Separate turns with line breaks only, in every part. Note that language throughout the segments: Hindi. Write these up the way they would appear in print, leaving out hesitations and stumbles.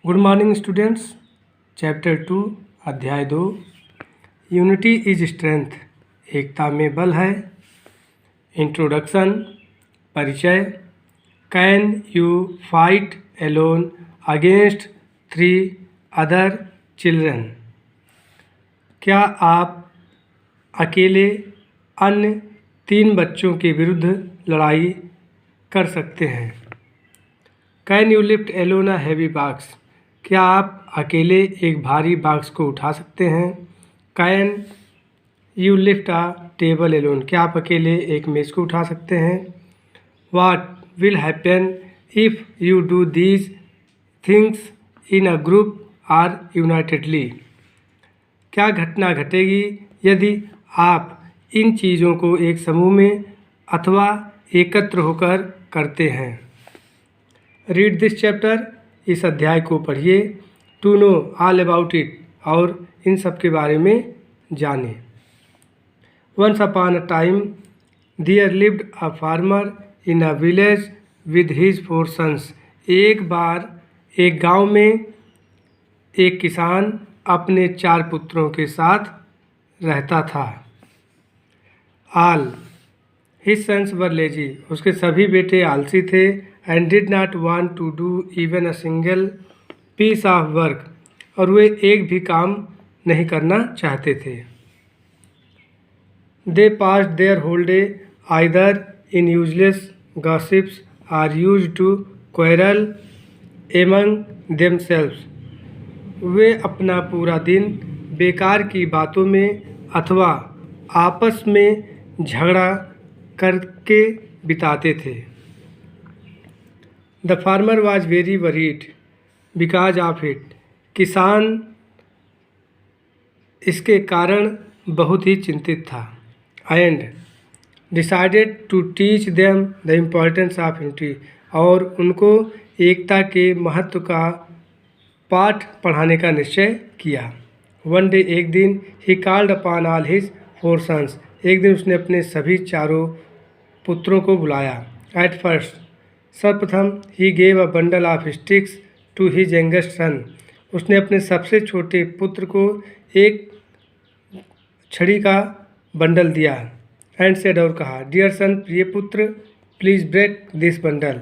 Good morning students. चैप्टर 2 अध्याय 2 यूनिटी इज स्ट्रेंथ, एकता में बल है। इंट्रोडक्शन, परिचय। Can you fight alone against 3 other children? क्या आप अकेले अन्य 3 बच्चों के विरुद्ध लड़ाई कर सकते हैं? Can you lift alone a heavy box? क्या आप अकेले एक भारी बॉक्स को उठा सकते हैं? Can you lift a table alone? क्या आप अकेले एक मेज़ को उठा सकते हैं? What will happen if you do these things in a group are unitedly? क्या घटना घटेगी यदि आप इन चीज़ों को एक समूह में अथवा एकत्र होकर करते हैं? रीड दिस चैप्टर, इस अध्याय को पढ़िए। To know all about it, और इन सब के बारे में जानें। Once upon a time there lived a farmer in a village with his 4 sons. एक बार एक गांव में एक किसान अपने 4 पुत्रों के साथ रहता था। All his sons were lazy, उसके सभी बेटे आलसी थे। And did not want to do even a single piece of work, और वे एक भी काम नहीं करना चाहते थे। They passed their whole day either in useless gossips or used to quarrel among themselves. वे अपना पूरा दिन बेकार की बातों में अथवा आपस में झगड़ा करके बिताते थे। The farmer was very worried because of it. किसान इसके कारण बहुत ही चिंतित था। And decided to teach them the importance of unity, और उनको एकता के महत्व का पाठ पढ़ाने का निश्चय किया। वन डे, एक दिन, he called upon all his 4 sons. एक दिन उसने अपने सभी 4 पुत्रों को बुलाया। एट फर्स्ट, सर्वप्रथम, he gave a bundle of sticks to his youngest son. उसने अपने सबसे छोटे पुत्र को एक छड़ी का बंडल दिया। एंड सेड, और कहा, डियर सन, प्रिय पुत्र, प्लीज़ ब्रेक दिस बंडल,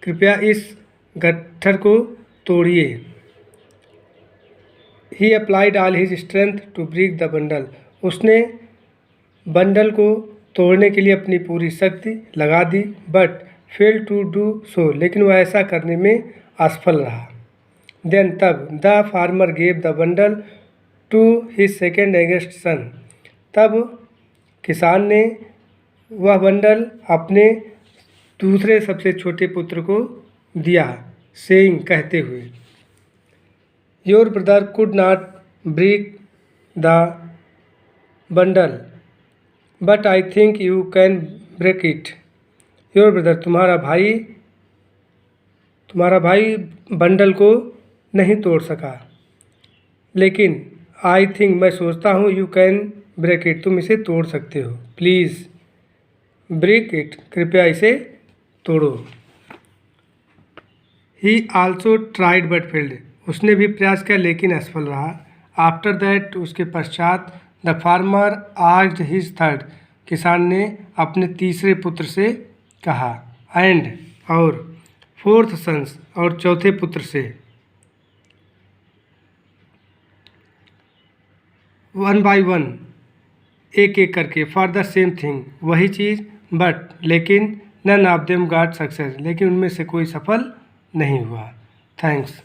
कृपया इस गट्ठर को तोड़िए। He applied all his strength to break the bundle. उसने बंडल को तोड़ने के लिए अपनी पूरी शक्ति लगा दी। But fail to do so, लेकिन वह ऐसा करने में असफल रहा। देन, तब, the farmer gave the bundle to his second youngest son. तब किसान ने वह बंडल अपने दूसरे सबसे छोटे पुत्र को दिया, सेइंग, कहते हुए, your brother could not break the bundle but I think you can break it. Your brother, तुम्हारा भाई बंडल को नहीं तोड़ सका, लेकिन आई थिंक, मैं सोचता हूँ, यू कैन ब्रेक इट, तुम इसे तोड़ सकते हो। प्लीज़ ब्रेक इट, कृपया इसे तोड़ो। ही आल्सो ट्राइड बट फेल्ड, उसने भी प्रयास किया लेकिन असफल रहा। आफ्टर दैट, उसके पश्चात, the farmer asked his third, किसान ने अपने तीसरे पुत्र से कहा। एंड, और फोर्थ सन्स, और चौथे पुत्र से। वन बाई वन, एक एक करके, फॉर द सेम थिंग, वही चीज़, बट, लेकिन, none of them got success, लेकिन उनमें से कोई सफल नहीं हुआ। थैंक्स।